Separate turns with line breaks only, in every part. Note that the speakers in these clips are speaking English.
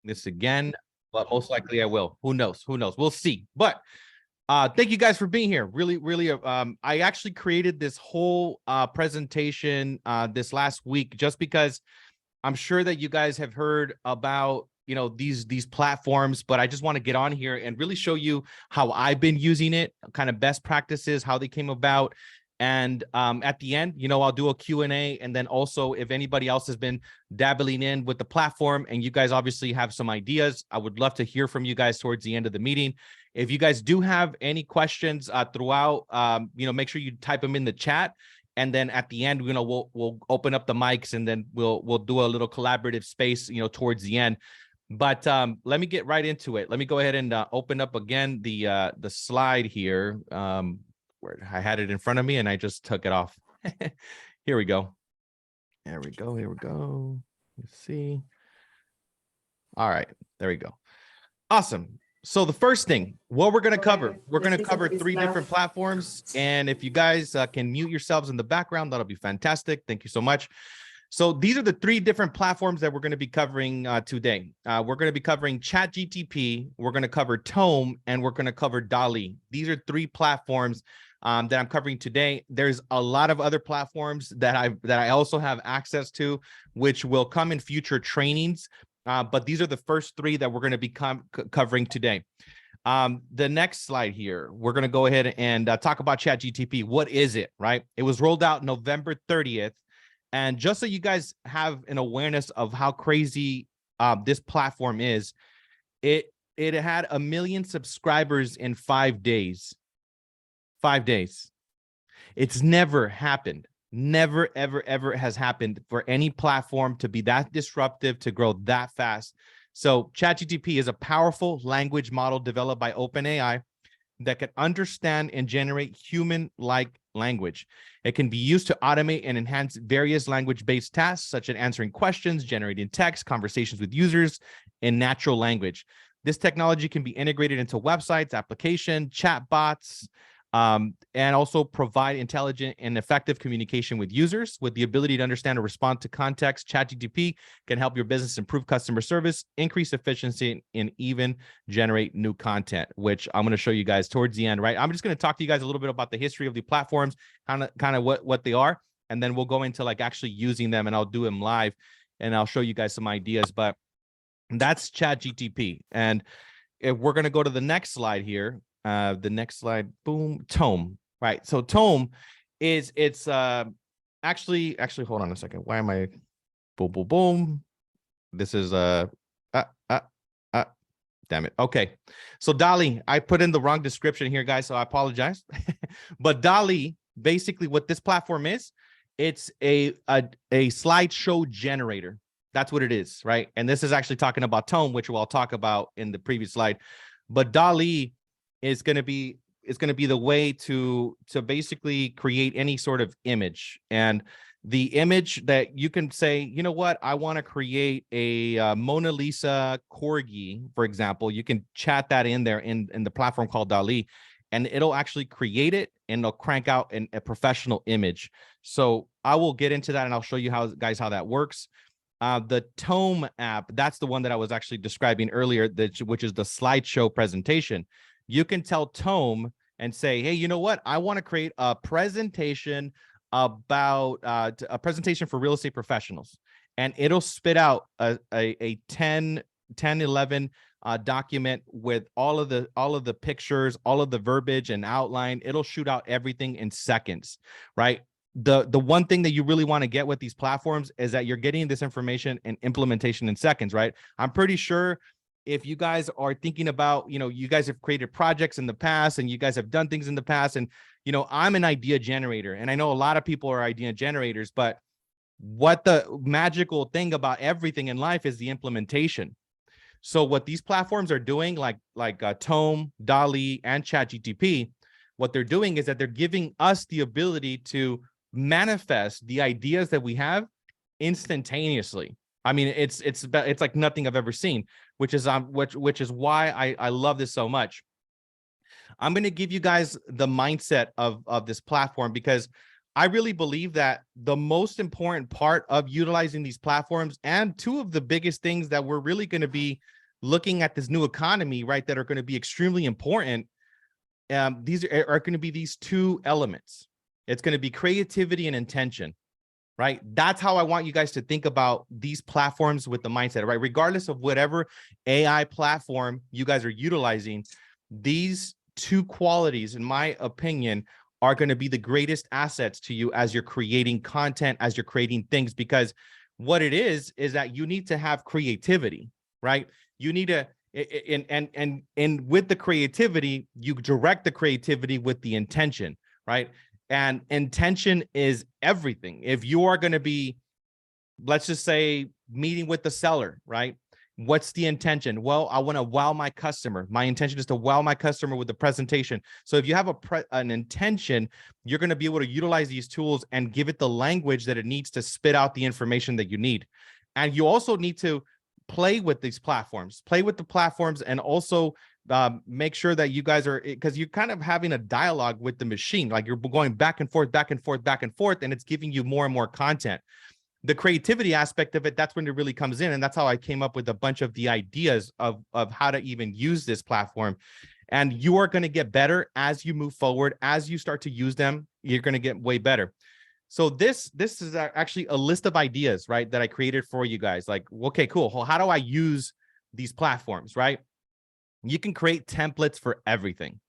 this again, but most likely I will. Who knows? Who knows? We'll see. But thank you guys for being here. Really, I actually created this whole presentation this last week just because I'm sure that you guys have heard about, these platforms, but I just want to get on here and really show you how I've been using it, kind of best practices, how they came about. And at the end, I'll do a Q&A. And then also, if anybody else has been dabbling in with the platform and you guys obviously have some ideas, I would love to hear from you guys towards the end of the meeting. If you guys do have any questions throughout, make sure you type them in the chat. And then at the end, we'll open up the mics and then we'll do a little collaborative space, towards the end. But let me get right into it. Let me go ahead and open up again the slide here. Where I had it in front of me and I just took it off. Here we go. There we go. Here we go. Let's see. All right. There we go. Awesome. So the first thing, what we're going to cover, we're going to cover 3 different platforms. And if you guys can mute yourselves in the background, that'll be fantastic. Thank you so much. So these are the 3 different platforms that we're going to be covering today. We're going to be covering ChatGTP, we're going to cover Tome, and we're going to cover DALL-E. These are 3 platforms that I'm covering today. There's a lot of other platforms that I also have access to, which will come in future trainings. But these are the first 3 that we're going to be covering today. The next slide here, we're going to go ahead and talk about ChatGTP. What is it, right? It was rolled out November 30th. And just so you guys have an awareness of how crazy this platform is, it had 1 million subscribers in 5 days. 5 days. It's never happened. Never, ever has happened for any platform to be that disruptive, to grow that fast. So ChatGTP is a powerful language model developed by OpenAI that can understand and generate human-like language. It can be used to automate and enhance various language-based tasks, such as answering questions, generating text, conversations with users in natural language. This technology can be integrated into websites, applications, chatbots, and also provide intelligent and effective communication with users. With the ability to understand and respond to context, ChatGTP can help your business improve customer service, increase efficiency, and even generate new content, which I'm going to show you guys towards the end, right? I'm just going to talk to you guys a little bit about the history of the platforms, kind of what they are, and then we'll go into like actually using them, and I'll do them live, and I'll show you guys some ideas. But that's ChatGTP, and if we're going to go to the next slide here. The next slide, boom, Tome, right? So Tome it's actually, hold on a second. Why am I, boom. This is, damn it. Okay. So DALL-E, I put in the wrong description here, guys, so I apologize. But DALL-E, basically what this platform is, it's a slideshow generator. That's what it is, right? And this is actually talking about Tome, which we'll talk about in the previous slide. But DALL-E is going to be the way to basically create any sort of image. And the image that you can say, you know what, I want to create a Mona Lisa corgi, for example. You can chat that in there in the platform called DALL-E, and it'll actually create it and it'll crank out a professional image. So I will get into that and I'll show you how that works. The Tome app, that's the one that I was actually describing earlier, which is the slideshow presentation. You can tell Tome and say, hey, you know what? I want to create a presentation about a presentation for real estate professionals. And it'll spit out a 11 document with all of the pictures, all of the verbiage and outline. It'll shoot out everything in seconds, right? The one thing that you really want to get with these platforms is that you're getting this information and implementation in seconds, right? I'm pretty sure if you guys are thinking about, you guys have created projects in the past and you guys have done things in the past, and, I'm an idea generator, and I know a lot of people are idea generators, but what the magical thing about everything in life is the implementation. So what these platforms are doing, like Tome, DALL-E, and ChatGTP, what they're doing is that they're giving us the ability to manifest the ideas that we have instantaneously. I mean, it's like nothing I've ever seen, which is why I love this so much. I'm going to give you guys the mindset of this platform, because I really believe that the most important part of utilizing these platforms, and two of the biggest things that we're really going to be looking at this new economy, right, that are going to be extremely important, these are going to be these two elements. It's going to be creativity and intention, right? That's how I want you guys to think about these platforms with the mindset, right? Regardless of whatever AI platform you guys are utilizing, these two qualities, in my opinion, are going to be the greatest assets to you as you're creating content, as you're creating things, because what it is that you need to have creativity, right? You need to, and with the creativity, you direct the creativity with the intention, right? And intention is everything. If you are going to be, let's just say, meeting with the seller, right? What's the intention? Well, I want to wow my customer. My intention is to wow my customer with the presentation. So if you have an intention, you're going to be able to utilize these tools and give it the language that it needs to spit out the information that you need. And you also need to play with these platforms, and also make sure that you guys are, because you're kind of having a dialogue with the machine, like you're going back and forth, and it's giving you more and more content. The creativity aspect of it, that's when it really comes in. And that's how I came up with a bunch of the ideas of how to even use this platform. And you are going to get better as you move forward. As you start to use them, you're going to get way better. So this is actually a list of ideas, right, that I created for you guys. Like, okay, cool. Well, how do I use these platforms, right? You can create templates for everything,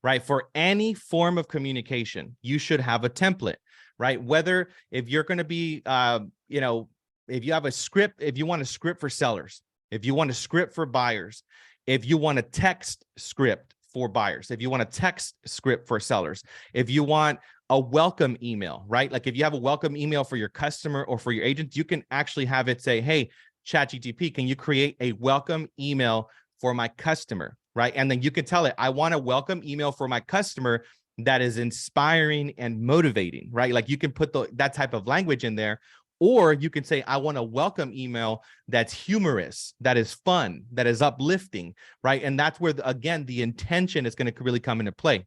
right? For any form of communication, you should have a template, right? Whether if you're going to be, if you have a script, if you want a script for sellers, if you want a script for buyers, if you want a text script for buyers, if you want a text script for sellers, if you want a welcome email, right? Like if you have a welcome email for your customer or for your agent, you can actually have it say, hey, ChatGPT, can you create a welcome email for my customer, right? And then you can tell it, I want a welcome email for my customer that is inspiring and motivating, right? Like you can put that type of language in there, or you can say, I want a welcome email that's humorous, that is fun, that is uplifting, right? And that's where, again, the intention is going to really come into play.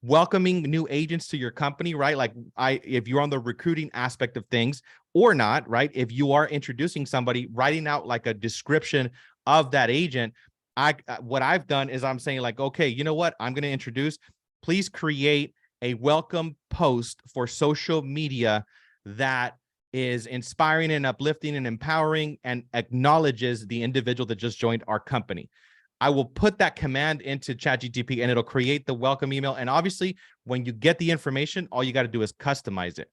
Welcoming new agents to your company, right? Like if you're on the recruiting aspect of things or not, right? If you are introducing somebody, writing out like a description of that agent, what I've done is I'm saying like, okay, you know what? I'm going to introduce, please create a welcome post for social media that is inspiring and uplifting and empowering and acknowledges the individual that just joined our company. I will put that command into ChatGPT and it'll create the welcome email. And obviously, when you get the information, all you got to do is customize it.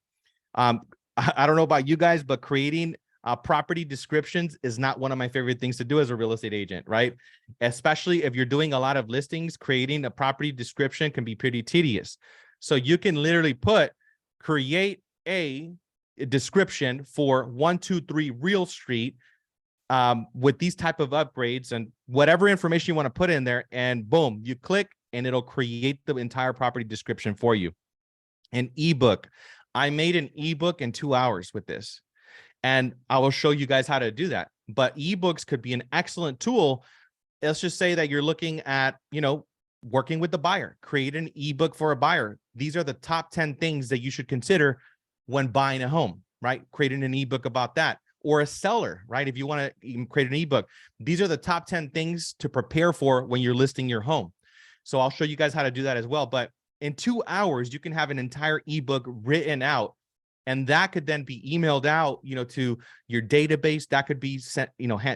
I don't know about you guys, but creating property descriptions is not one of my favorite things to do as a real estate agent, right? Especially if you're doing a lot of listings, creating a property description can be pretty tedious. So you can literally create a description for 123 Real Street with these type of upgrades and whatever information you want to put in there, and boom, you click and it'll create the entire property description for you. An ebook. I made an ebook in 2 hours with this, and I will show you guys how to do that. But ebooks could be an excellent tool. Let's just say that you're looking at, working with the buyer, create an ebook for a buyer. These are the top 10 things that you should consider when buying a home, right? Creating an ebook about that. Or a seller, right? If you want to create an ebook, these are the top 10 things to prepare for when you're listing your home. So I'll show you guys how to do that as well. But in 2 hours, you can have an entire ebook written out, and that could then be emailed out, to your database. That could be sent,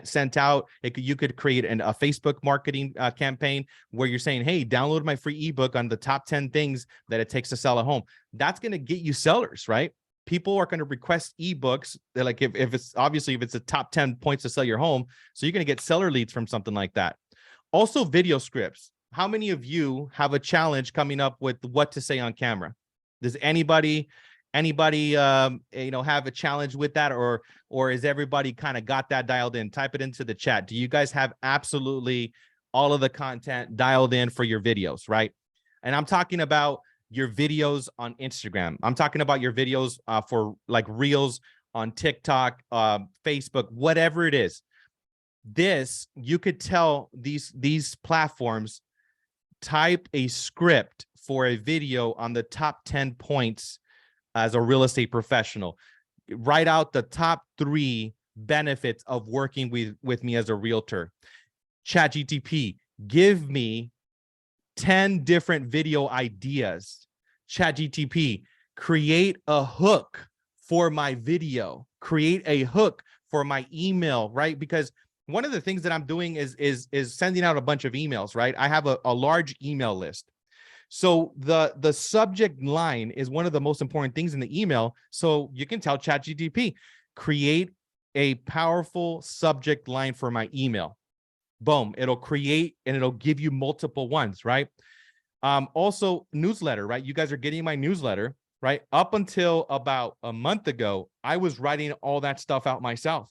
sent out. You could create a Facebook marketing campaign where you're saying, hey, download my free ebook on the top 10 things that it takes to sell a home. That's going to get you sellers, right? People are going to request ebooks. They're like, if it's the top 10 points to sell your home. So you're going to get seller leads from something like that. Also, video scripts. How many of you have a challenge coming up with what to say on camera? Does anybody have a challenge with that, or is everybody kind of got that dialed in? Type it into the chat. Do you guys have absolutely all of the content dialed in for your videos, right? And I'm talking about your videos on Instagram. I'm talking about your videos for like Reels on TikTok, Facebook, whatever it is. This, you could tell these platforms, type a script for a video on the top 10 points as a real estate professional. Write out the top 3 benefits of working with me as a realtor. ChatGTP, give me 10 different video ideas. ChatGTP, create a hook for my video, create a hook for my email, right? Because one of the things that I'm doing is sending out a bunch of emails, right? I have a large email list. So the subject line is one of the most important things in the email. So you can tell ChatGTP, create a powerful subject line for my email. Boom, it'll create and it'll give you multiple ones, right? Also newsletter, right? You guys are getting my newsletter, right? Up until about a month ago, I was writing all that stuff out myself.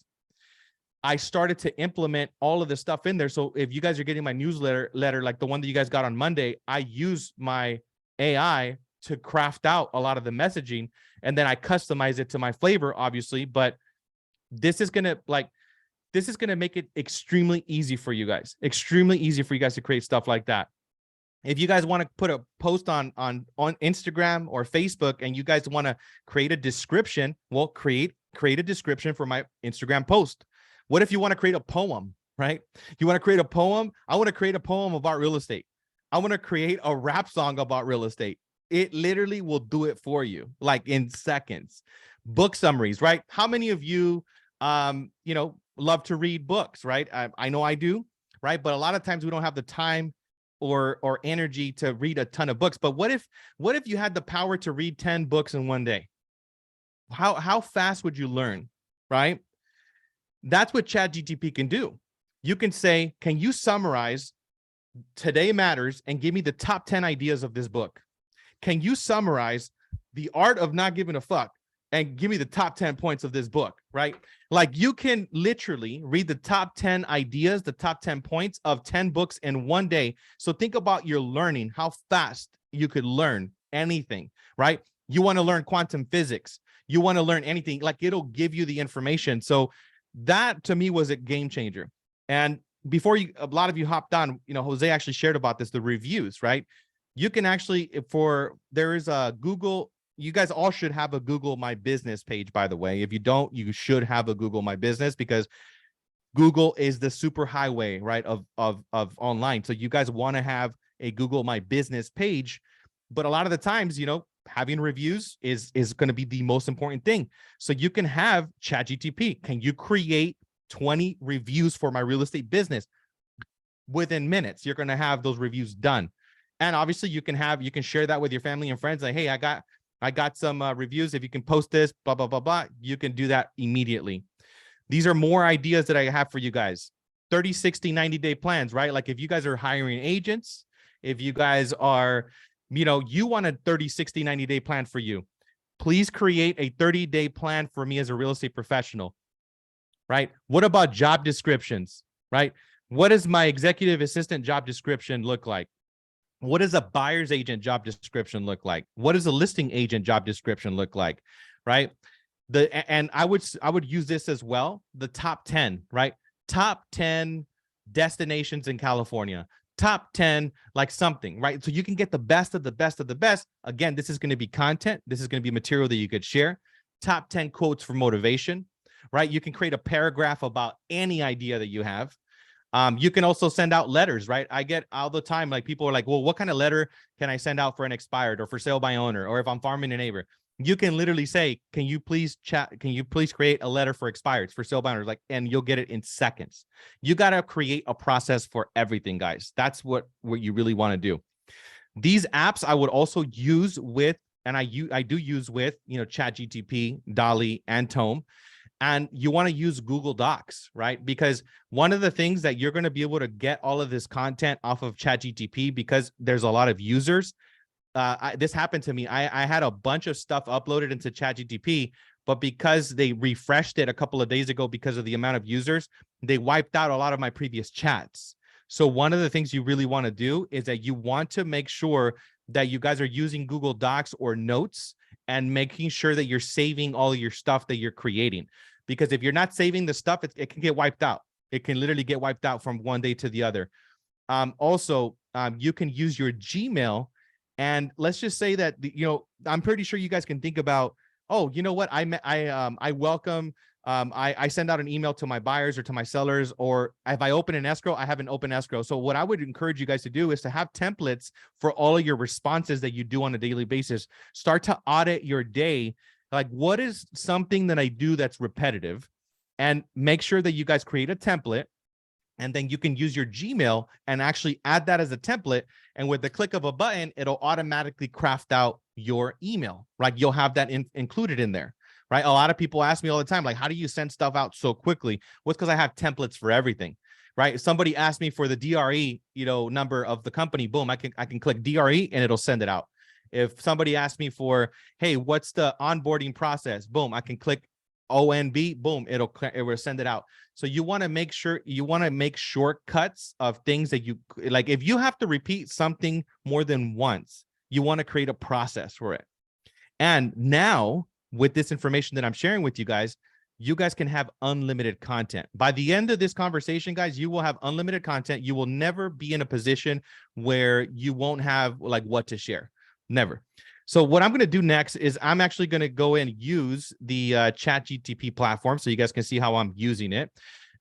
I started to implement all of the stuff in there. So if you guys are getting my newsletter like the one that you guys got on Monday, I use my AI to craft out a lot of the messaging, and then I customize it to my flavor, obviously. But this is gonna make it extremely easy for you guys, to create stuff like that. If you guys want to put a post on Instagram or Facebook and you guys want to create a description, well, create a description for my Instagram post. What if you want to create a poem, right? You want to create a poem? I want to create a poem about real estate. I want to create a rap song about real estate. It literally will do it for you, like in seconds. Book summaries, right? How many of you, love to read books, right? I know I do, right? But a lot of times we don't have the time or energy to read a ton of books. But what if you had the power to read 10 books in one day? How fast would you learn, right? That's what ChatGTP can do. You can say, can you summarize Today Matters and give me the top 10 ideas of this book? Can you summarize The Art of Not Giving a Fuck and give me the top 10 points of this book, right? Like, you can literally read the top 10 ideas, the top 10 points of 10 books in one day. So think about your learning, how fast you could learn anything, right? You want to learn quantum physics. You want to learn anything, like, it'll give you the information. So that to me was a game changer. And before a lot of you hopped on, Jose actually shared about this, the reviews, right? You can actually, there is a Google, you guys all should have a Google My Business page, by the way. If you don't, you should have a Google My Business, because Google is the super highway, right, of online. So you guys want to have a Google My Business page, but a lot of the times, having reviews is going to be the most important thing. So you can have ChatGTP. Can you create 20 reviews for my real estate business? Within minutes, you're going to have those reviews done. And obviously you can share that with your family and friends. Like, hey, I got some reviews. If you can post this, blah, blah, blah, blah, you can do that immediately. These are more ideas that I have for you guys. 30, 60, 90-day plans, right? Like, if you guys are hiring agents, if you guys are, you want a 30, 60, 90-day plan for you, please create a 30-day plan for me as a real estate professional, right? What about job descriptions, right? What does my executive assistant job description look like? What does a buyer's agent job description look like? What does a listing agent job description look like, right? And I would use this as well, the top 10, right? Top 10 destinations in California, top 10, like something, right? So you can get the best of the best of the best. Again, this is going to be content. This is going to be material that you could share. Top 10 quotes for motivation, right? You can create a paragraph about any idea that you have. You can also send out letters, right? I get all the time, like, people are like, well, what kind of letter can I send out for an expired or for sale by owner, or if I'm farming a neighbor? You can literally say, can you please create a letter for expireds, for sale by owners, like, and you'll get it in seconds. You got to create a process for everything, guys. That's what you really want to do. These apps I would also use with, and I do use with, ChatGTP, DALL-E, and Tome. And you want to use Google Docs, right? Because one of the things that you're going to be able to get all of this content off of ChatGTP, because there's a lot of users. This happened to me. I had a bunch of stuff uploaded into ChatGTP, but because they refreshed it a couple of days ago because of the amount of users, they wiped out a lot of my previous chats. So one of the things you really want to do is that you want to make sure that you guys are using Google Docs or Notes and making sure that you're saving all of your stuff that you're creating. Because if you're not saving the stuff, it can get wiped out. It can literally get wiped out from one day to the other. Also, you can use your Gmail And let's just say that, I'm pretty sure you guys can think about, oh, you know what? I welcome, I send out an email to my buyers or to my sellers, or if I open an escrow, I have an open escrow. So what I would encourage you guys to do is to have templates for all of your responses that you do on a daily basis. Start to audit your day. Like, what is something that I do that's repetitive? And make sure that you guys create a template, and then you can use your Gmail and actually add that as a template. And with the click of a button, it'll automatically craft out your email, right? You'll have that included in there, right? A lot of people ask me all the time, like, how do you send stuff out so quickly? Well, it's because I have templates for everything, right? If somebody asked me for the DRE, number of the company, boom, I can click DRE and it'll send it out. If somebody asked me for, hey, what's the onboarding process? Boom, I can click ONB, boom, it will send it out. So you want to make sure, you want to make shortcuts of things that you like. If you have to repeat something more than once, you want to create a process for it. And now with this information that I'm sharing with you guys can have unlimited content. By the end of this conversation, guys, you will have unlimited content. You will never be in a position where you won't have like what to share. Never. So what I'm going to do next is I'm actually going to go and use the ChatGPT platform so you guys can see how I'm using it.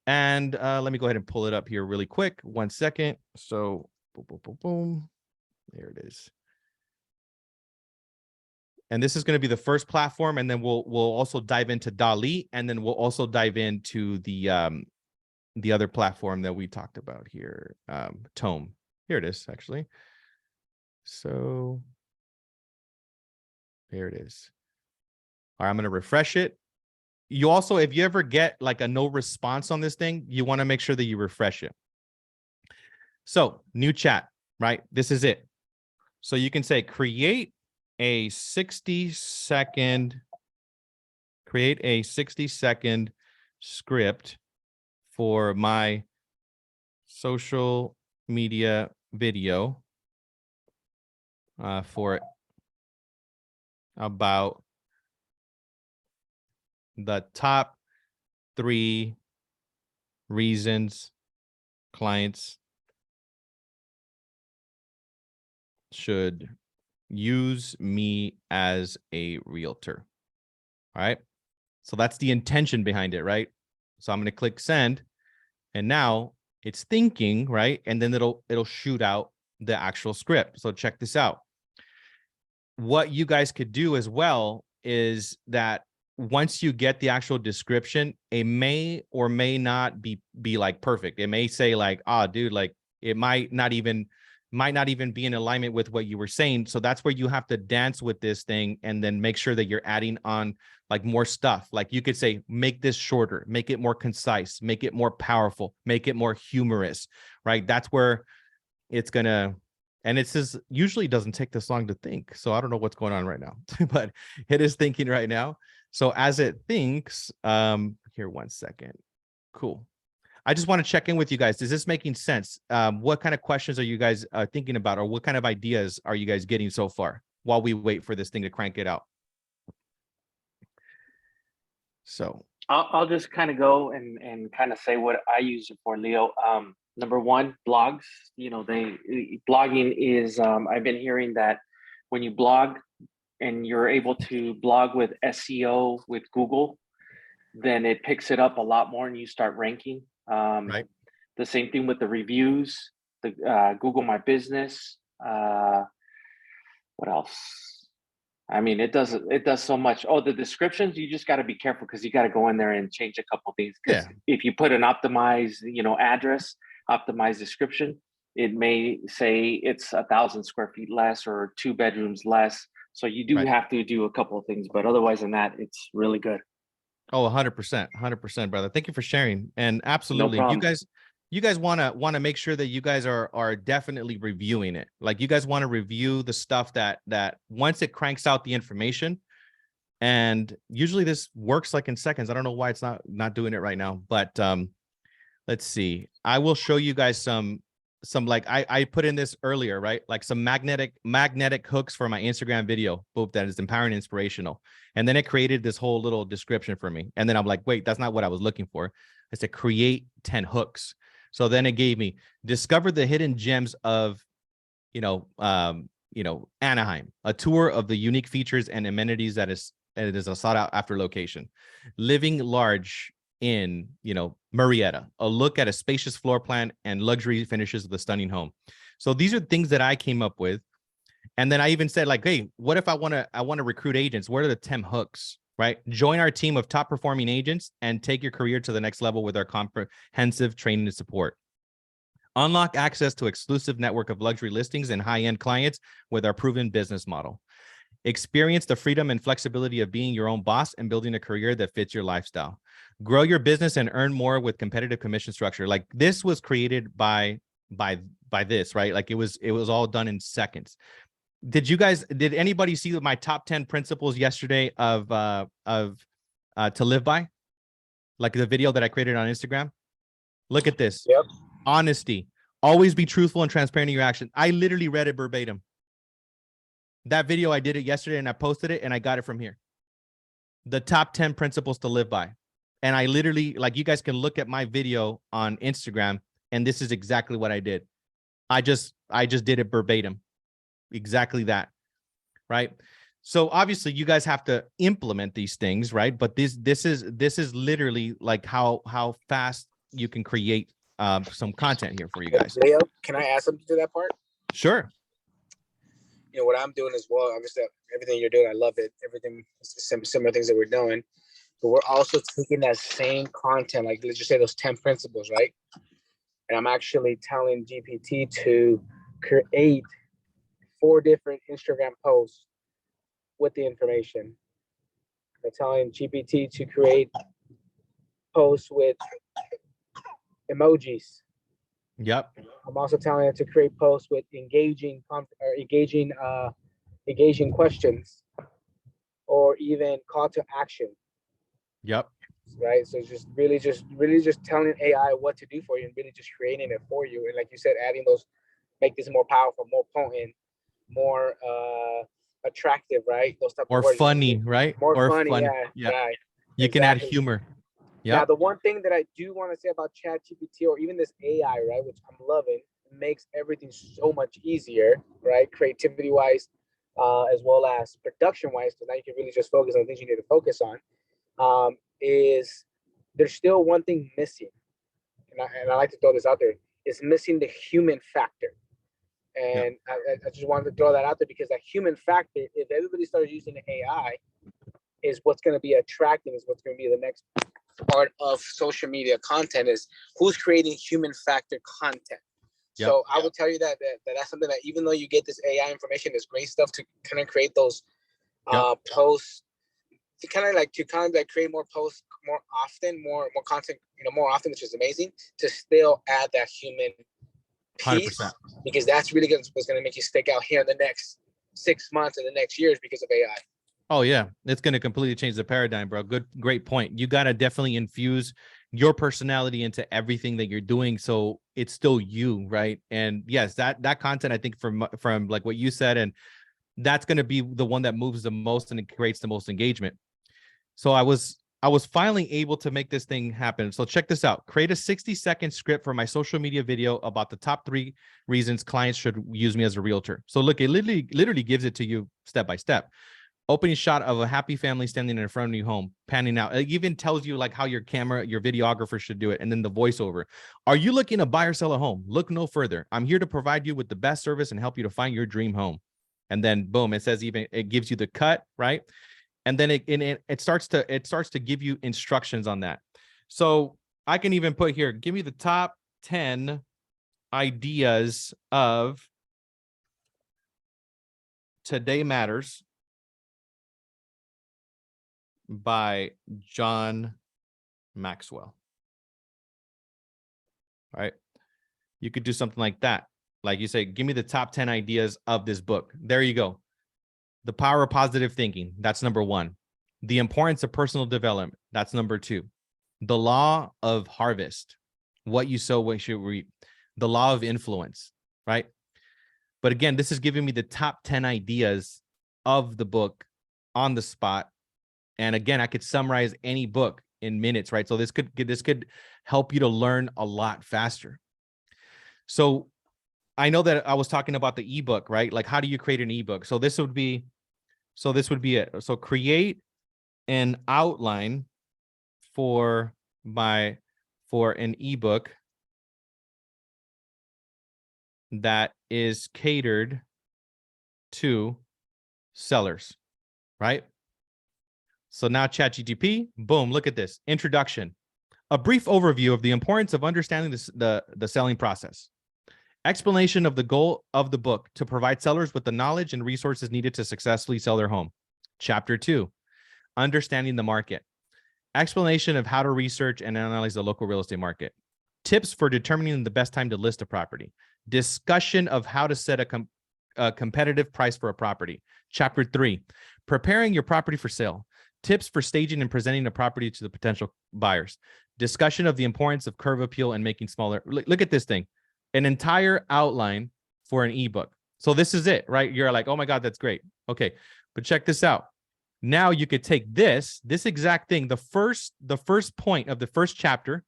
And let me go ahead and pull it up here really quick. 1 second. So boom, boom, boom, boom. There it is. And this is going to be the first platform. And then we'll also dive into DALL-E, and then we'll also dive into the other platform that we talked about here, Tome. Here it is, actually. So there it is. All right, I'm going to refresh it. You also, if you ever get like a no response on this thing, you want to make sure that you refresh it. So new chat, right? This is it. So you can say, create a 60-second script for my social media video for about the top 3 reasons clients should use me as a realtor. All right. So that's the intention behind it, right? So I'm going to click send, and now it's thinking, right? And then it'll shoot out the actual script. So check this out. What you guys could do as well is that once you get the actual description, it may or may not be like perfect. It may say like, oh, dude, like it might not even be in alignment with what you were saying. So that's where you have to dance with this thing and then make sure that you're adding on like more stuff. Like you could say, make this shorter, make it more concise, make it more powerful, make it more humorous, right? That's where it's gonna. And it says usually doesn't take this long to think. So I don't know what's going on right now, but it is thinking right now. So as it thinks, here, 1 second. Cool. I just want to check in with you guys. Is this making sense? What kind of questions are you guys thinking about, or what kind of ideas are you guys getting so far while we wait for this thing to crank it out? So
I'll just kind of go and kind of say what I use it for, Leo. Number one, blogs. Blogging is, I've been hearing that when you blog and you're able to blog with SEO with Google, then it picks it up a lot more and you start ranking.
right.
The same thing with the reviews, the Google My Business. What else? I mean, it does so much. Oh, the descriptions, you just got to be careful because you got to go in there and change a couple things. Because if you put an optimized, address, optimized description, it may say it's 1,000 square feet less or 2 bedrooms less. So you do have to do a couple of things, but otherwise than that, it's really good.
Oh, 100%, brother. Thank you for sharing. And absolutely,
No
you guys want to make sure that you guys are definitely reviewing it. Like you guys want to review the stuff that once it cranks out the information, and usually this works like in seconds. I don't know why it's not doing it right now, but let's see. I will show you guys some like I put in this earlier, right? Like some magnetic hooks for my Instagram video, boop, that is empowering, inspirational. And then it created this whole little description for me. And then I'm like, wait, that's not what I was looking for. I said, create 10 hooks. So then it gave me discover the hidden gems of, Anaheim, a tour of the unique features and amenities that it is a sought out after location. Living large in, Murrieta, a look at a spacious floor plan and luxury finishes of the stunning home. So these are things that I came up with. And then I even said, like, hey, what if I want to recruit agents? What are the 10 hooks, right? Join our team of top performing agents and take your career to the next level with our comprehensive training and support. Unlock access to exclusive network of luxury listings and high-end clients with our proven business model. Experience the freedom and flexibility of being your own boss and building a career that fits your lifestyle. Grow your business and earn more with competitive commission structure. Like, this was created by this, right? Like, it was all done in seconds. Did anybody see my top 10 principles yesterday of to live by? Like the video that I created on Instagram? Look at this.
Yep.
Honesty. Always be truthful and transparent in your action. I literally read it verbatim. That video, I did it yesterday and I posted it and I got it from here. The top 10 principles to live by. And I literally, like, you guys can look at my video on Instagram and this is exactly what I did. I just did it verbatim. Exactly that. Right. So obviously you guys have to implement these things, right? But this is literally like how fast you can create some content here for you guys.
Leo, can I add something to that part?
Sure.
What I'm doing as well, obviously everything you're doing, I love it. Everything, some similar things that we're doing, but we're also taking that same content, like let's just say those 10 principles, right? And I'm actually telling GPT to create 4 different Instagram posts with the information. I'm telling GPT to create posts with emojis.
Yep.
I'm also telling it to create posts with engaging questions or even call to action.
Yep.
Right. So just really just telling AI what to do for you and really just creating it for you. And like you said, adding those, make this more powerful, more potent, more attractive, right? Those type
or
of words.
funny, right?
More
or
funny,
fun.
yeah. Right.
You can add humor.
Now,
Yeah.
the one thing that I do want to say about ChatGPT or even this AI, right, which I'm loving, makes everything so much easier, right? Creativity wise, as well as production wise, because now you can really just focus on things you need to focus on. Is there's still one thing missing, and I like to throw this out there. It's missing the human factor. And I just wanted to throw that out there because that human factor, if everybody starts using AI, is what's going to be attracting, is what's going to be the next part of social media content, is who's creating human factor content. Yep. So I would tell you that's something that even though you get this AI information, this great stuff to kind of create those posts, to kind of create more posts more often, more content, more often, which is amazing, to still add that human piece, 100%. Because that's really what's going to make you stick out here in the next 6 months and the next years because of AI.
Oh yeah, it's going to completely change the paradigm, bro. Great point. You got to definitely infuse your personality into everything that you're doing, so it's still you, right? And yes, that content, I think from like what you said, and that's going to be the one that moves the most and it creates the most engagement. So I was finally able to make this thing happen. So check this out. Create a 60-second script for my social media video about the top 3 reasons clients should use me as a realtor. So look, it literally gives it to you step by step. Opening shot of a happy family standing in front of your home, panning out. It even tells you like how your videographer should do it. And then the voiceover. Are you looking to buy or sell a home? Look no further. I'm here to provide you with the best service and help you to find your dream home. And then boom, it says it gives you the cut, right? And then it starts to give you instructions on that. So I can even put here, give me the top 10 ideas of Today Matters by John Maxwell. All right. You could do something like that. Like you say, give me the top 10 ideas of this book. There you go. The power of positive thinking. That's number 1. The importance of personal development. That's number 2. The law of harvest. What you sow, what you reap. The law of influence, right? But again, this is giving me the top 10 ideas of the book on the spot. And again, I could summarize any book in minutes, right? So this could help you to learn a lot faster. So I know that I was talking about the ebook, right? Like, how do you create an ebook? So this would be it. So create an outline for an ebook that is catered to sellers, right? So now ChatGPT, boom, look at this. Introduction. A brief overview of the importance of understanding the selling process. Explanation of the goal of the book to provide sellers with the knowledge and resources needed to successfully sell their home. Chapter 2, understanding the market. Explanation of how to research and analyze the local real estate market. Tips for determining the best time to list a property. Discussion of how to set a competitive price for a property. Chapter 3, preparing your property for sale. Tips for staging and presenting a property to the potential buyers. Discussion of the importance of curve appeal and making smaller. Look at this thing. An entire outline for an ebook. So this is it, right? You're like, oh my God, that's great. Okay, but check this out. Now you could take this exact thing, the first point of the first chapter,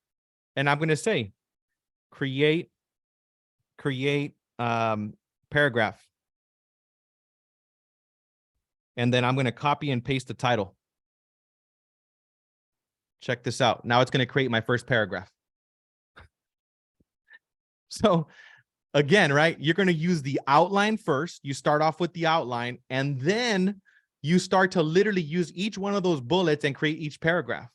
and I'm going to say, create paragraph. And then I'm going to copy and paste the title. Check this out. Now it's going to create my first paragraph. So again, right, you're going to use the outline first. You start off with the outline, and then you start to literally use each one of those bullets and create each paragraph.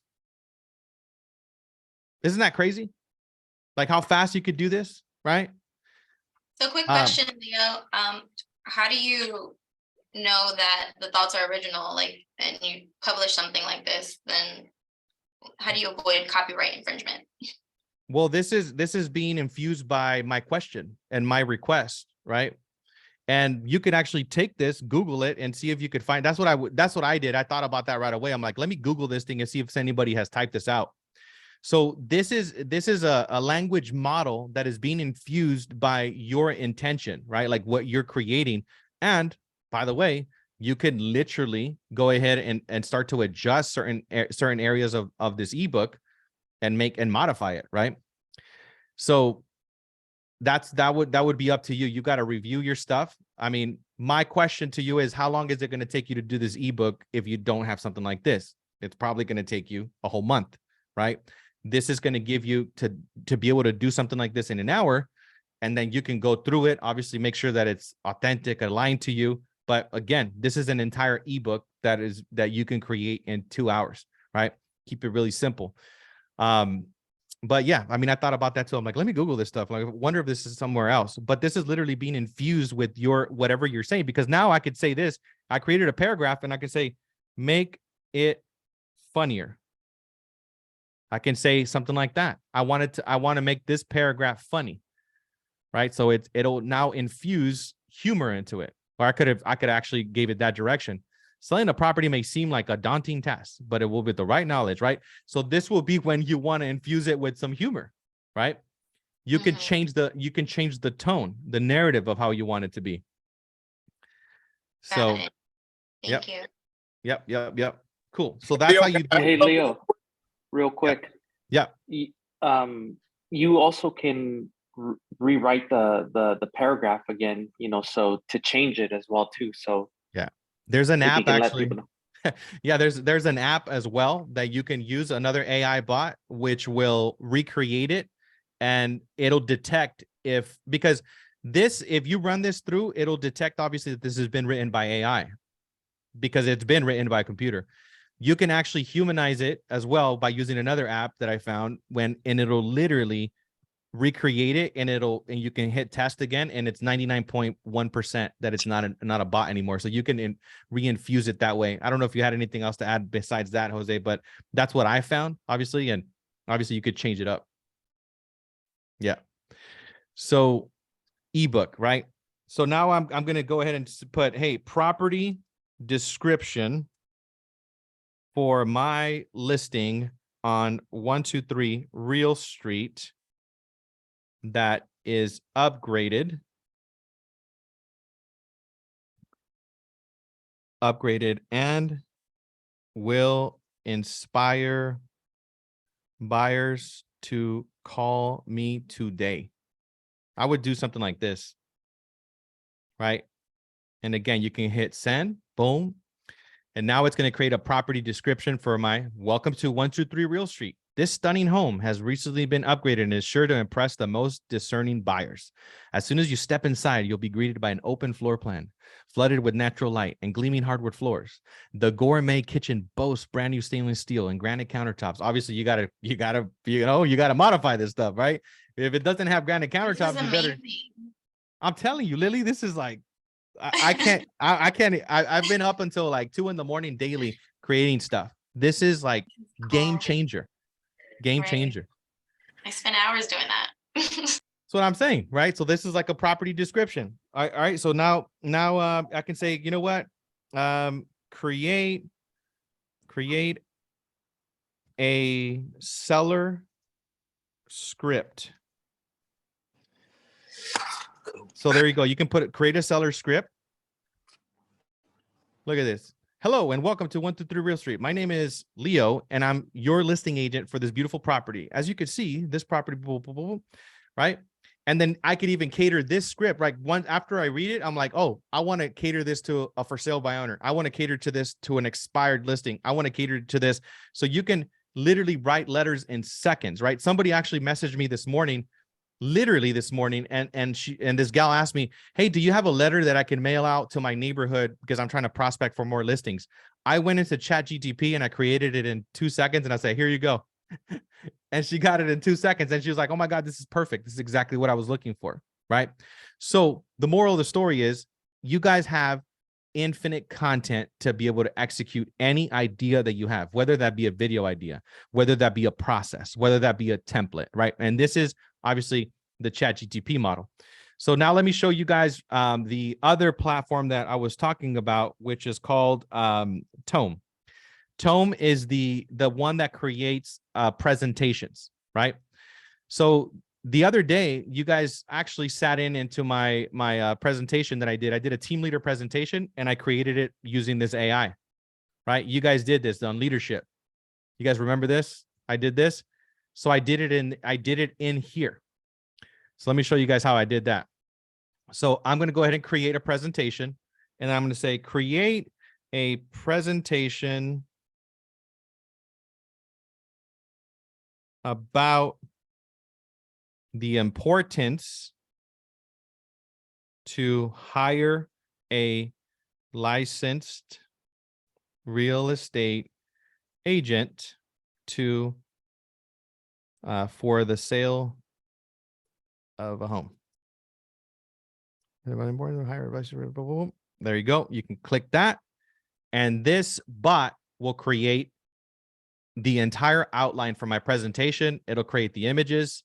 Isn't that crazy? Like how fast you could do this, right?
So quick question, Leo. How do you know that the thoughts are original? Like, and you publish something like this, then how do you avoid copyright infringement?
Well, this is being infused by my question and my request, right? And you could actually take this, Google it, and see if you could find. That's what I did. I thought about that right away. I'm like, let me Google this thing and see if anybody has typed this out. So this is a language model that is being infused by your intention, right? Like what you're creating. And by the way, you can literally go ahead and start to adjust certain areas of this ebook and modify it, right? So that would be up to you. You got to review your stuff. I mean, my question to you is, how long is it going to take you to do this ebook if you don't have something like this? It's probably going to take you a whole month, right? This is going to give you to be able to do something like this in an hour, and then you can go through it, obviously make sure that it's authentic, aligned to you. But again, this is an entire ebook that you can create in 2 hours, right? Keep it really simple. But yeah, I mean, I thought about that too. I'm like, let me Google this stuff. Like, I wonder if this is somewhere else. But this is literally being infused with your whatever you're saying, because now I could say this. I created a paragraph and I could say, make it funnier. I can say something like that. I want to make this paragraph funny, right? So it'll now infuse humor into it. Or I could actually gave it that direction. Selling a property may seem like a daunting task, but it will with the right knowledge, right? So this will be when you want to infuse it with some humor, right? You can change the tone, the narrative of how you want it to be. So,
Thank you.
Yep. Cool. So that's how you do.
Hey, Leo, real quick.
Yeah.
You also can rewrite the paragraph again, so to change it as well too. So
yeah, there's an app actually. Yeah, there's an app as well that you can use, another AI bot, which will recreate it, and it'll detect because if you run this through, it'll detect obviously that this has been written by AI because it's been written by a computer. You can actually humanize it as well by using another app that I found and it'll literally recreate it, and you can hit test again, and it's 99.1% that it's not a bot anymore. So you can reinfuse it that way. I don't know if you had anything else to add besides that, Jose, but that's what I found, obviously, and obviously you could change it up. Yeah. So ebook, right? So now I'm going to go ahead and put, hey, property description for my listing on 123 Real Street that is upgraded and will inspire buyers to call me today. I would do something like this. right? And again, you can hit send, boom. And now it's going to create a property description for my welcome to 123 Real Street. This stunning home has recently been upgraded and is sure to impress the most discerning buyers. As soon as you step inside, you'll be greeted by an open floor plan, flooded with natural light and gleaming hardwood floors. The gourmet kitchen boasts brand new stainless steel and granite countertops. Obviously, you gotta modify this stuff, right? If it doesn't have granite
This
countertops,
is
you better.
amazing.
I'm telling you, Lily, this is like I can't. I've been up until like 2 a.m. daily creating stuff. This is like game
Cool.
changer. Game
Right.
changer.
I spent hours doing that.
That's what I'm saying, right? So this is like a property description. All right. So now I can say, you know what? Create a seller script. So there you go. You can create a seller script. Look at this. Hello and welcome to 123 Real Street. My name is Leo and I'm your listing agent for this beautiful property. As you can see, this property, boom, boom, boom, right? And then I could even cater this script, right? After I read it, I'm like, oh, I want to cater this to a for sale by owner. I want to cater to this to an expired listing. I want to cater to this. So you can literally write letters in seconds, right? Somebody actually messaged me this morning, literally this morning, and this gal asked me, hey, do you have a letter that I can mail out to my neighborhood because I'm trying to prospect for more listings? I went into ChatGPT and I created it in 2 seconds and I said, here you go. And she got it in 2 seconds and she was like, oh my God, this is perfect. This is exactly what I was looking for, right? So the moral of the story is you guys have infinite content to be able to execute any idea that you have, whether that be a video idea, whether that be a process, whether that be a template, right? And this is obviously the ChatGPT model. So now let me show you guys the other platform that I was talking about, which is called Tome. Tome is the one that creates presentations, right? So the other day, you guys actually sat into my presentation that I did. I did a team leader presentation and I created it using this AI, right? You guys did this on leadership. You guys remember this? I did this. So I did it in here. So let me show you guys how I did that. So I'm going to go ahead and create a presentation and I'm going to say, create a presentation about the importance to hire a licensed real estate agent to for the sale of a home. There you go. You can click that, and this bot will create the entire outline for my presentation. It'll create the images.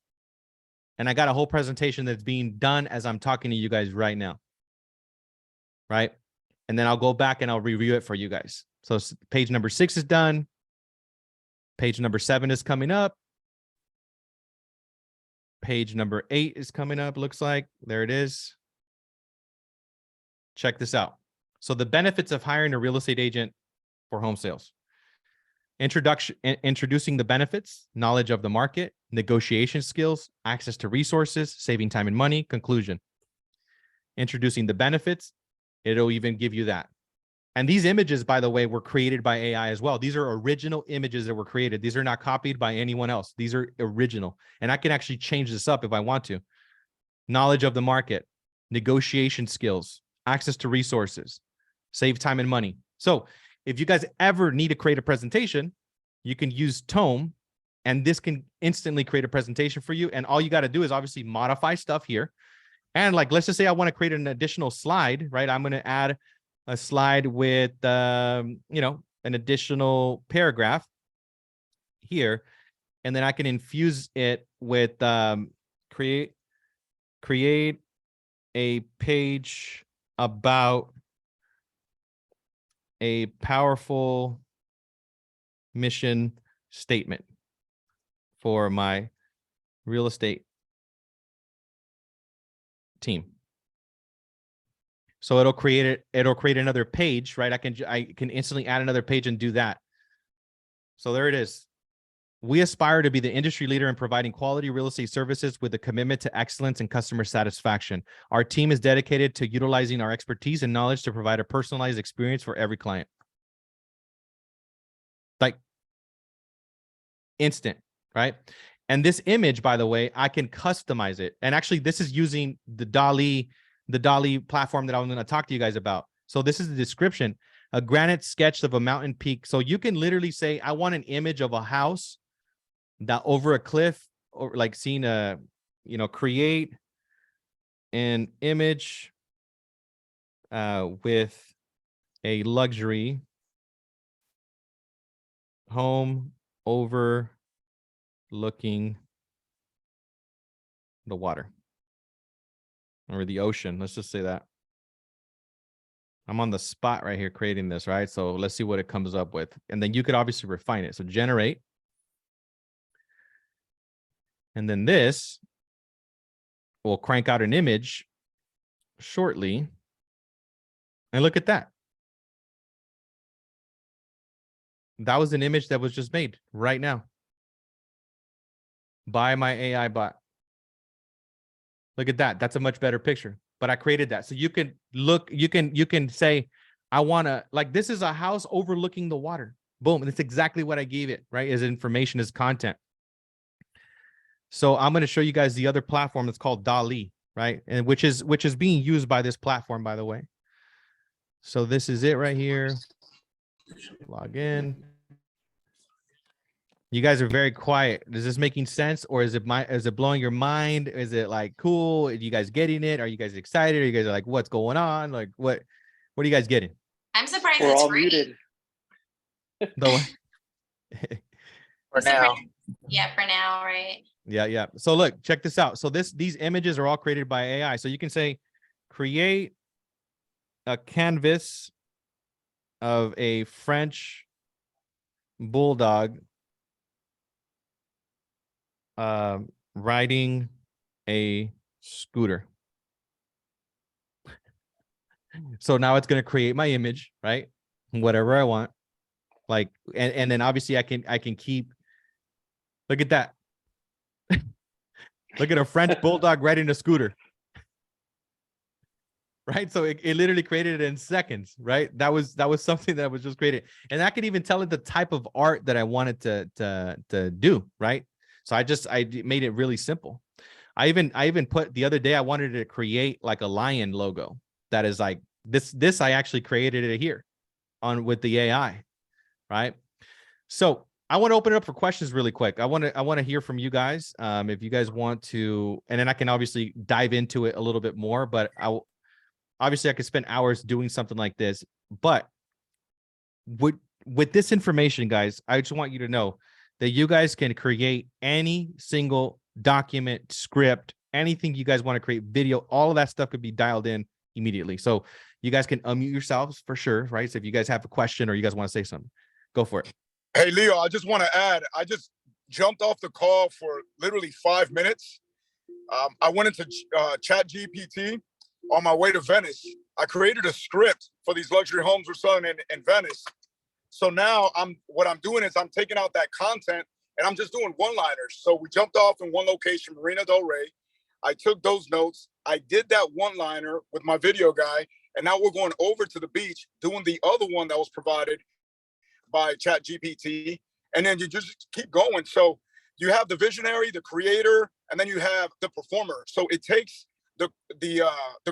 And I got a whole presentation that's being done as I'm talking to you guys right now. Right. And then I'll go back and I'll review it for you guys. So page number 6 is done. Page number 7 is coming up. Page number 8 is coming up. Looks like there it is. Check this out. So the benefits of hiring a real estate agent for home sales. Introducing the benefits, knowledge of the market, negotiation skills, access to resources, saving time and money. Conclusion. Introducing the benefits, it'll even give you that. And these images, by the way, were created by AI as well. These are original images that were created. These are not copied by anyone else. These are original. And I can actually change this up if I want to. Knowledge of the market, negotiation skills, access to resources, save time and money. So if you guys ever need to create a presentation, you can use Tome, and this can instantly create a presentation for you. And all you got to do is obviously modify stuff here. And like, let's just say I want to create an additional slide, right? I'm going to add a slide with, an additional paragraph here. And then I can infuse it with create a page about a powerful mission statement for my real estate team. So it'll create another page, right? I can instantly add another page and do that. So there it is. We aspire to be the industry leader in providing quality real estate services with a commitment to excellence and customer satisfaction. Our team is dedicated to utilizing our expertise and knowledge to provide a personalized experience for every client. Like instant, right? And this image, by the way, I can customize it. And actually, this is using the DALL-E platform that I'm going to talk to you guys about. So this is the description: a granite sketch of a mountain peak. So you can literally say, I want an image of a house that over a cliff, or like seeing a, create an image with a luxury home overlooking the water or the ocean. Let's just say that. I'm on the spot right here creating this, right? So let's see what it comes up with. And then you could obviously refine it. So generate. And then this will crank out an image shortly. And look at that. That was an image that was just made right now by my AI bot. Look at that. That's a much better picture. But I created that. So you can look, you can say, I want to, like, this is a house overlooking the water. Boom. And that's exactly what I gave it, right? As information, as content. So I'm going to show you guys the other platform that's called DALL-E, right? And which is being used by this platform, by the way. So this is it right here. Log in. You guys are very quiet. Is this making sense, or is it blowing your mind? Is it like cool? Are you guys getting it? Are you guys excited? Are you guys like, what's going on? Like what are you guys getting?
I'm surprised
We're
it's
all
free.
muted.
For now.
Yeah, for now, right?
Yeah. So look, check this out. So these images are all created by AI. So you can say, create a canvas of a French bulldog riding a scooter. So now it's going to create my image, right? Whatever I want. Like, and then obviously I can keep, look at that. Look at a French bulldog riding a scooter. Right. So it literally created it in seconds, right? That was something that was just created. And I could even tell it the type of art that I wanted to do, right? So I made it really simple. I even put, the other day I wanted to create like a lion logo that is like this I actually created it here with the AI, right? So I want to open it up for questions really quick. I want to hear from you guys. If you guys want to, and then I can obviously dive into it a little bit more, but obviously I could spend hours doing something like this. But with this information, guys, I just want you to know that you guys can create any single document, script, anything you guys want to create, video, all of that stuff could be dialed in immediately. So you guys can unmute yourselves for sure, right? So if you guys have a question or you guys want to say something, go for it.
Hey, Leo, I just want to add, I just jumped off the call for literally 5 minutes. I went into Chat GPT on my way to Venice. I created a script for these luxury homes we're selling in Venice. So now what I'm doing is I'm taking out that content and I'm just doing one-liners. So we jumped off in one location, Marina Del Rey. I took those notes. I did that one-liner with my video guy. And now we're going over to the beach, doing the other one that was provided by Chat GPT. And then you just keep going. So you have the visionary, the creator, and then you have the performer. So it takes the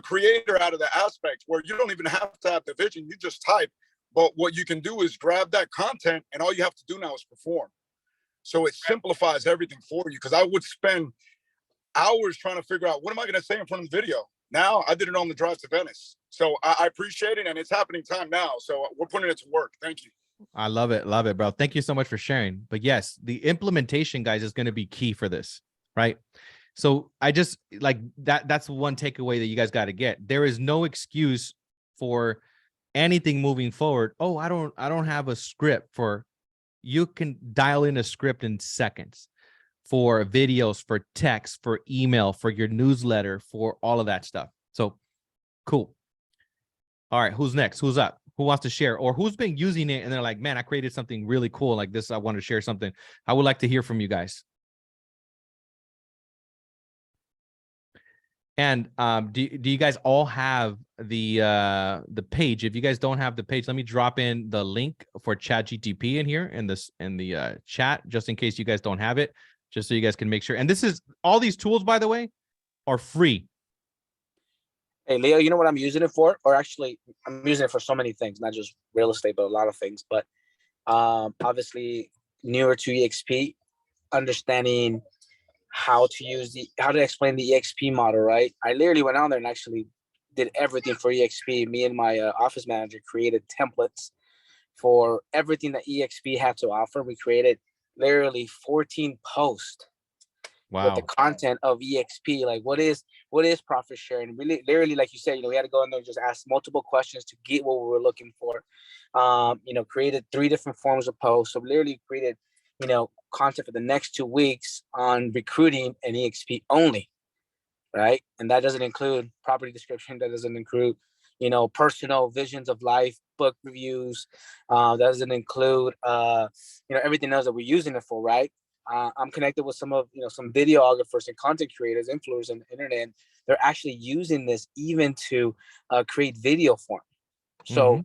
creator out of the aspect where you don't even have to have the vision. You just type. But what you can do is grab that content, and all you have to do now is perform. So it simplifies everything for you, because I would spend hours trying to figure out, what am I going to say in front of the video? Now I did it on the drive to Venice. So I appreciate it, and it's happening time now. So we're putting it to work. Thank you.
I love it, bro. Thank you so much for sharing. But yes, the implementation, guys, is going to be key for this, right? So I just like that's one takeaway that you guys got to get. There is no excuse for anything moving forward. Oh, I don't have a script for. You can dial in a script in seconds for videos, for text, for email, for your newsletter, for all of that stuff. So cool. All right, who's next? Who's up? who wants to share, or who's been using it and they're like, man, I created something really cool like this. I want to share something. I would like to hear from you guys. And do you guys all have the page? If you guys don't have the page, let me drop in the link for ChatGPT in here in the chat, just in case you guys don't have it, just so you guys can make sure. And this is all these tools, by the way, are free.
Hey, Leo, you know what I'm using it for? Or actually, I'm using it for so many things, not just real estate, but a lot of things. But obviously, newer to EXP, understanding how to explain the EXP model, right? I literally went on there and actually did everything for EXP. Me and my office manager created templates for everything that EXP had to offer. We created literally 14 posts with the content of EXP, like what is profit sharing. Really, literally, like you said, we had to go in there and just ask multiple questions to get what we were looking for. Created 3 different forms of posts. So we literally created, content for the next 2 weeks on recruiting and EXP only, right? And that doesn't include property description. That doesn't include, personal visions of life, book reviews. That doesn't include, everything else that we're using it for, right? I'm connected with some videographers and content creators, influencers on the internet. And they're actually using this even to create video form. So,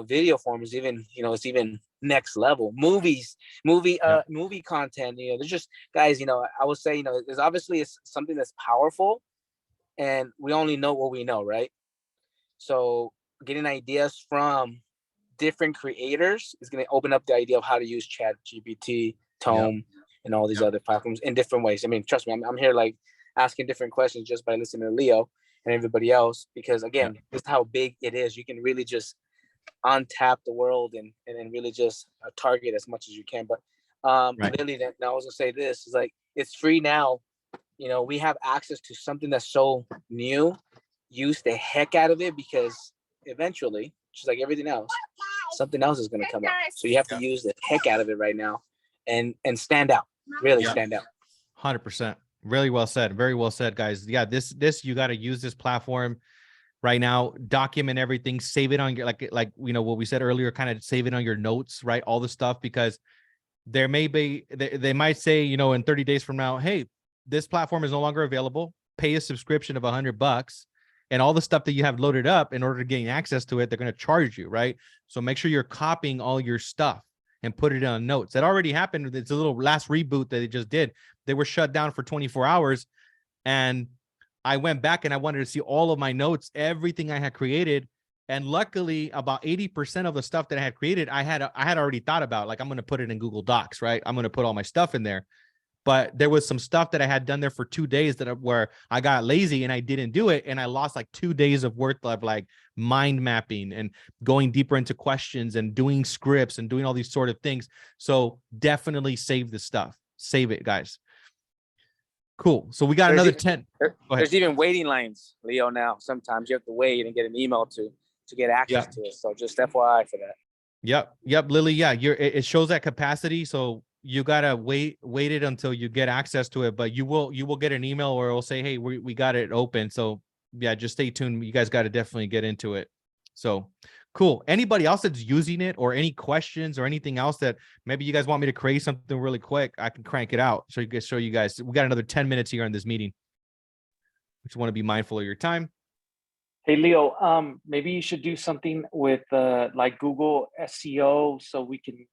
video form is even, it's even next level. Movie content. There's just, guys, I would say, there's obviously it's something that's powerful, and we only know what we know, right? So getting ideas from different creators is going to open up the idea of how to use ChatGPT, Tome, and all these other platforms in different ways. I mean, trust me, I'm here like asking different questions just by listening to Leo and everybody else, because again, this is how big it is. You can really just untap the world and really just target as much as you can. But really, now I was gonna say this is like, it's free now. We have access to something that's so new. Use the heck out of it, because eventually, just like everything else, something else is gonna come out. So you have to use the heck out of it right now and stand out. Really stand out.
100%. Really well said. Very well said, guys. Yeah, this you got to use this platform right now. Document everything. Save it on your like what we said earlier. Kind of save it on your notes, right? All the stuff, because there may be they might say, in 30 days from now, hey, this platform is no longer available. Pay a subscription of $100, and all the stuff that you have loaded up in order to gain access to it, they're going to charge you, right? So make sure you're copying all your stuff and put it on notes. That already happened. It's a little last reboot that they just did. They were shut down for 24 hours. And I went back and I wanted to see all of my notes, everything I had created. And luckily, about 80% of the stuff that I had created, I had already thought about, like, I'm going to put it in Google Docs, right? I'm going to put all my stuff in there. But there was some stuff that I had done there for 2 days where I got lazy and I didn't do it. And I lost like 2 days of work of like mind mapping and going deeper into questions and doing scripts and doing all these sort of things. So definitely save the stuff. Save it, guys. Cool. So we got another 10.
There's even waiting lines, Leo, now. Sometimes you have to wait and get an email to get access to it. So just FYI for that.
Yep, Lily. Yeah, it shows that capacity. So you gotta wait it until you get access to it, but you will get an email where it'll say, hey, we got it open. So yeah, just stay tuned. You guys got to definitely get into it. So cool. Anybody else that's using it, or any questions or anything else that maybe you guys want me to create something really quick, I can crank it out. So you guys show you guys, we got another 10 minutes here in this meeting. Just want to be mindful of your time.
Hey, Leo, maybe you should do something with like Google SEO, so we can,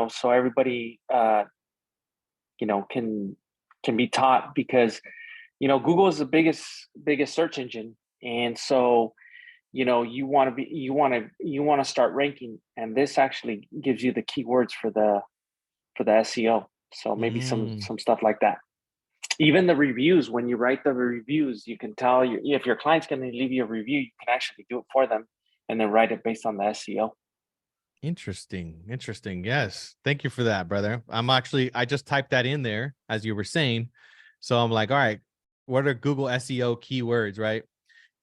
so everybody, can be taught, because, Google is the biggest search engine. And so, you want to start ranking, and this actually gives you the keywords for the SEO. So maybe some stuff like that. Even the reviews, when you write the reviews, you can tell if your client's going to leave you a review, you can actually do it for them and then write it based on the SEO.
Interesting. Yes. Thank you for that, brother. I just typed that in there as you were saying. So I'm like, all right, what are Google SEO keywords, right?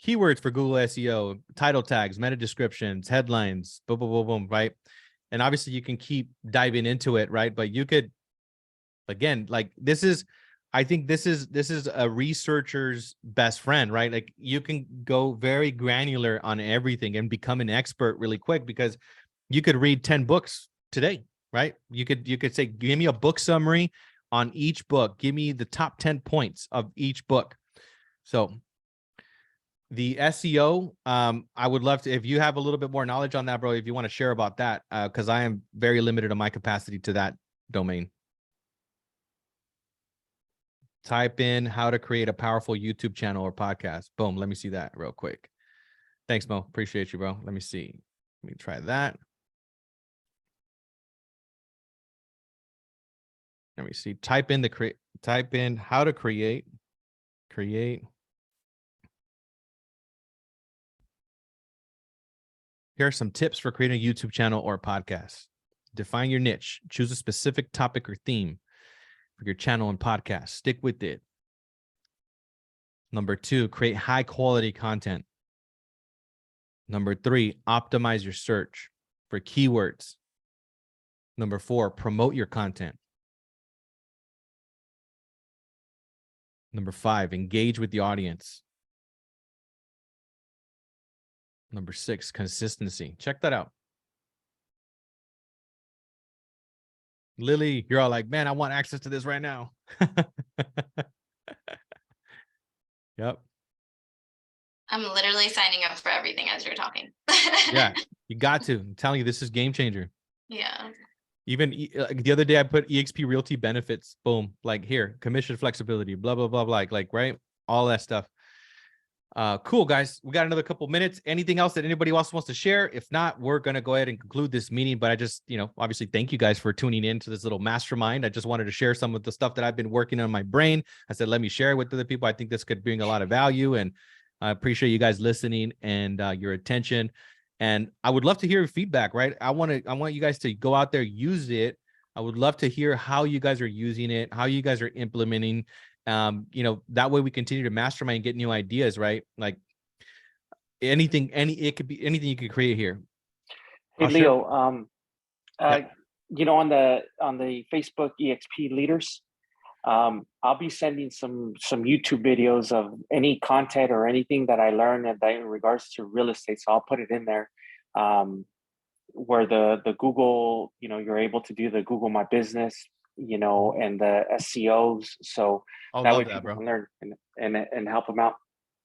Keywords for Google SEO, title tags, meta descriptions, headlines, boom, boom, boom, boom, right? And obviously you can keep diving into it, right? But you could, again, like, this is I think this is a researcher's best friend, right? Like you can go very granular on everything and become an expert really quick because you could read 10 books today, right? You could say, give me a book summary on each book. Give me the top 10 points of each book. So the SEO, I would love to, if you have a little bit more knowledge on that, bro, if you want to share about that, because I am very limited in my capacity to that domain. Type in how to create a powerful YouTube channel or podcast. Boom. Let me see that real quick. Thanks, Mo. Appreciate you, bro. Let me see. Let me try that. Let me see. Type in how to create. Here are some tips for creating a YouTube channel or podcast. Define your niche. Choose a specific topic or theme for your channel and podcast. Stick with it. Number 2, create high quality content. Number 3, optimize your search for keywords. Number 4, promote your content. Number 5, engage with the audience. Number 6, consistency. Check that out. Lily, you're all like, man, I want access to this right now. Yep.
I'm literally signing up for everything as you're talking.
Yeah, you got to. I'm telling you, this is game changer.
Yeah.
Even the other day, I put EXP Realty benefits. Boom, like here, commission flexibility, blah blah blah, like right, all that stuff. Cool, guys. We got another couple minutes. Anything else that anybody else wants to share? If not, we're gonna go ahead and conclude this meeting. But I just, obviously, thank you guys for tuning in to this little mastermind. I just wanted to share some of the stuff that I've been working on in my brain. I said, let me share it with other people. I think this could bring a lot of value, and I appreciate you guys listening and your attention. And I would love to hear your feedback. Right? I want you guys to go out there, use it. I would love to hear how you guys are using it, how you guys are implementing. That way we continue to mastermind and get new ideas, right? Like it could be anything you could create here.
Hey,
I'll share-
Leo, on the Facebook EXP leaders, I'll be sending some YouTube videos of any content or anything that I learned in regards to real estate. So I'll put it in there, where the Google, you're able to do the Google My Business, and the SEOs. So that way people can learn and help them out.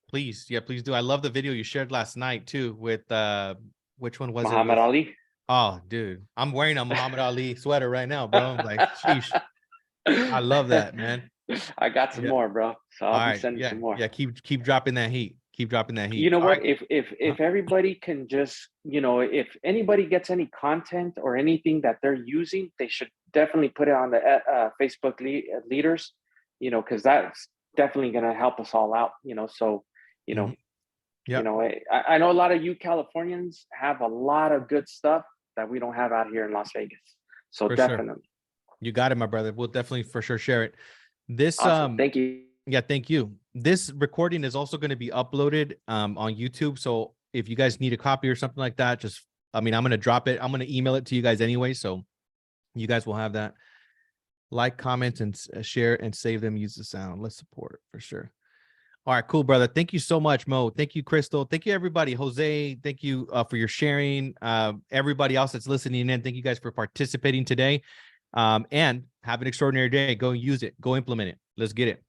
Please. Yeah, please do. I love the video you shared last night too with which one was
Muhammad
it?
Ali.
Oh, dude. I'm wearing a Muhammad Ali sweater right now, bro. I'm like, sheesh. I love that, man.
I got some more, bro. So I'll be sending some more.
Yeah, keep dropping that heat. Keep dropping that heat.
You know what? Right. If everybody can just, if anybody gets any content or anything that they're using, they should definitely put it on the Facebook leaders, because that's definitely going to help us all out, so, I know a lot of you Californians have a lot of good stuff that we don't have out here in Las Vegas. So
For
definitely.
Sure. You got it, my brother. We'll definitely for sure share it. This,
awesome. Thank you.
Yeah, thank you. This recording is also going to be uploaded on YouTube. So if you guys need a copy or something like that, I'm going to drop it. I'm going to email it to you guys anyway. So you guys will have that. Like, comment, and share and save them. Use the sound. Let's support it for sure. All right, cool, brother. Thank you so much, Mo. Thank you, Crystal. Thank you, everybody. Jose, thank you for your sharing. Everybody else that's listening in, thank you guys for participating today. And have an extraordinary day. Go use it. Go implement it. Let's get it.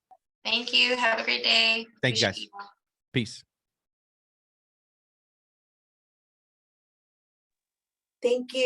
Thank you. Have a great day.
Thank you, guys. Peace.
Thank you.